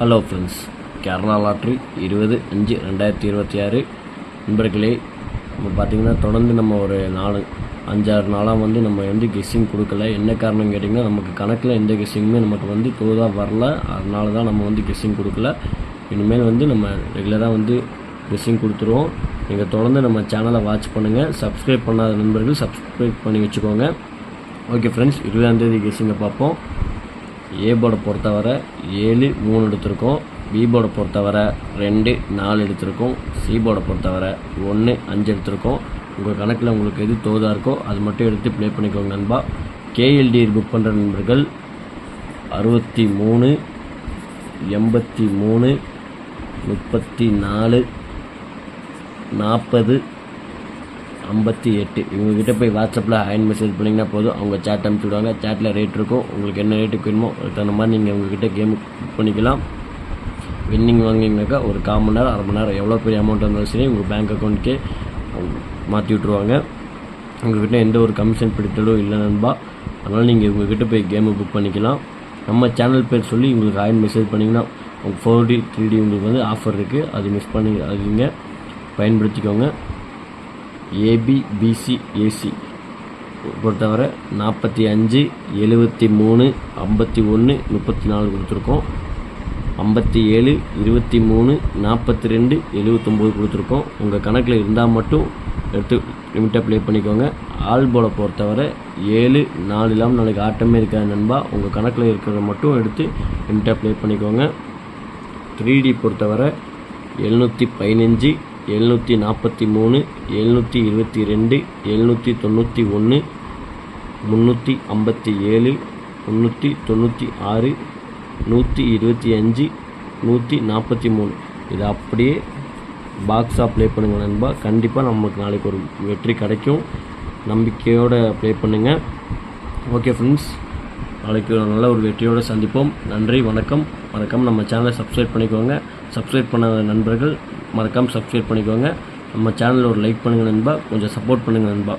Hello friends, Kerala lottery 20/5/2026 நண்பர்களே, நம்ம பார்த்திங்கன்னா தொடர்ந்து நம்ம ஒரு 4-5-6 நாளாக நம்ம கெஸ்ஸிங் கொடுக்கல. என்ன காரணம் கேட்டிங்கன்னா, நமக்கு கணக்கில் எந்த கெஸ்ஸிங்குமே நமக்கு தோதாக வரல. அதனால தான் நம்ம கெஸ்ஸிங் கொடுக்கல. இனிமேல் நம்ம ரெகுலராக கெஸ்ஸிங் கொடுத்துருவோம். நீங்கள் தொடர்ந்து நம்ம சேனலை வாட்ச் பண்ணுங்கள். சப்ஸ்கிரைப் பண்ணாத நண்பர்கள் சப்ஸ்கிரைப் பண்ணி வச்சுக்கோங்க. ஓகே ஃப்ரெண்ட்ஸ், 20ஆம் கெஸ்ஸிங்கை பார்ப்போம். ஏ போர்டை பொறுத்தவரை 7, 3 எடுத்திருக்கோம். பி போர்டை பொறுத்தவரை 2, 4 எடுத்திருக்கோம். சி போர்டை பொறுத்தவரை 1, 5 எடுத்திருக்கோம். உங்கள் கணக்கில் உங்களுக்கு எது தோதாக இருக்கோ அது மட்டும் எடுத்து ப்ளே பண்ணிக்கோங்க நண்பா. கேஎல்டி புக் பண்ணுற நண்பர்கள் 63, 83, 34, 40, 58 இவங்ககிட்ட போய் வாட்ஸ்அப்பில் ஹேண்ட் மெசேஜ் பண்ணிங்கன்னா போதும். அவங்க சேட் அனுப்பிச்சுடுவாங்க. சேட்டில் ரேட் இருக்கும். உங்களுக்கு என்ன ரேட்டுக்கு வேணுமோ அதுக்கு தகுந்த மாதிரி நீங்கள் உங்கள்கிட்ட கேம் புக் பண்ணிக்கலாம். வின்னிங் வாங்கிங்கனாக்கா ஒரு 1/4 மணி நேரம் 1/2 மணி நேரம் எவ்வளோ பெரிய அமௌண்ட் இருந்தாலும் சரி உங்கள் பேங்க் அக்கௌண்ட்டுக்கே மாற்றி விட்ருவாங்க. உங்கள்கிட்ட எந்த ஒரு கமிஷன் பிடித்தலும் இல்லை நண்பா. அதனால் நீங்கள் உங்கள்கிட்ட போய் கேமை புக் பண்ணிக்கலாம். நம்ம சேனல் பேர் சொல்லி உங்களுக்கு ஹேண்ட் மெசேஜ் பண்ணிங்கன்னா உங்கள் 4D 3D உங்களுக்கு ஆஃபர் இருக்குது. அது மிஸ் பண்ணி அது நீங்கள் பயன்படுத்திக்கோங்க. ஏபி பிசி ஏசி பொறுத்தவரை 45, 73, 51, 34 கொடுத்துருக்கோம். 57, 23, 42, 79 கொடுத்துருக்கோம். உங்கள் கணக்கில் இருந்தால் மட்டும் எடுத்து லிமிட்டாக ப்ளே பண்ணிக்கோங்க. ஆல் போர்டை பொறுத்தவரை 7, 4 இல்லாமல் நாளைக்கு ஆட்டமே இருக்காது நண்பா. உங்கள் கணக்கில் இருக்கிறத மட்டும் எடுத்து லிமிட்டாக ப்ளே பண்ணிக்கோங்க. 3D பொறுத்தவரை 715, 743, 722, 791, 357, 396, 125, 143 இதை அப்படியே பாக்ஸாக ப்ளே பண்ணுங்கள் நண்பா. கண்டிப்பாக நமக்கு நாளைக்கு ஒரு வெற்றி கிடைக்கும். நம்பிக்கையோடு ப்ளே பண்ணுங்கள். ஓகே ஃப்ரெண்ட்ஸ், நாளைக்கு நல்ல ஒரு வெற்றியோடு சந்திப்போம். நன்றி, வணக்கம். மறக்காமல் நம்ம சேனலை சப்ஸ்கிரைப் பண்ணிக்கோங்க. சப்ஸ்கிரைப் பண்ணாத நண்பர்கள் மறக்காமல் சப்ஸ்கிரைப் பண்ணிக்கோங்க. நம்ம சேனலில் ஒரு லைக் பண்ணுங்கள் நண்பா. கொஞ்சம் சப்போர்ட் பண்ணுங்கள் நண்பா.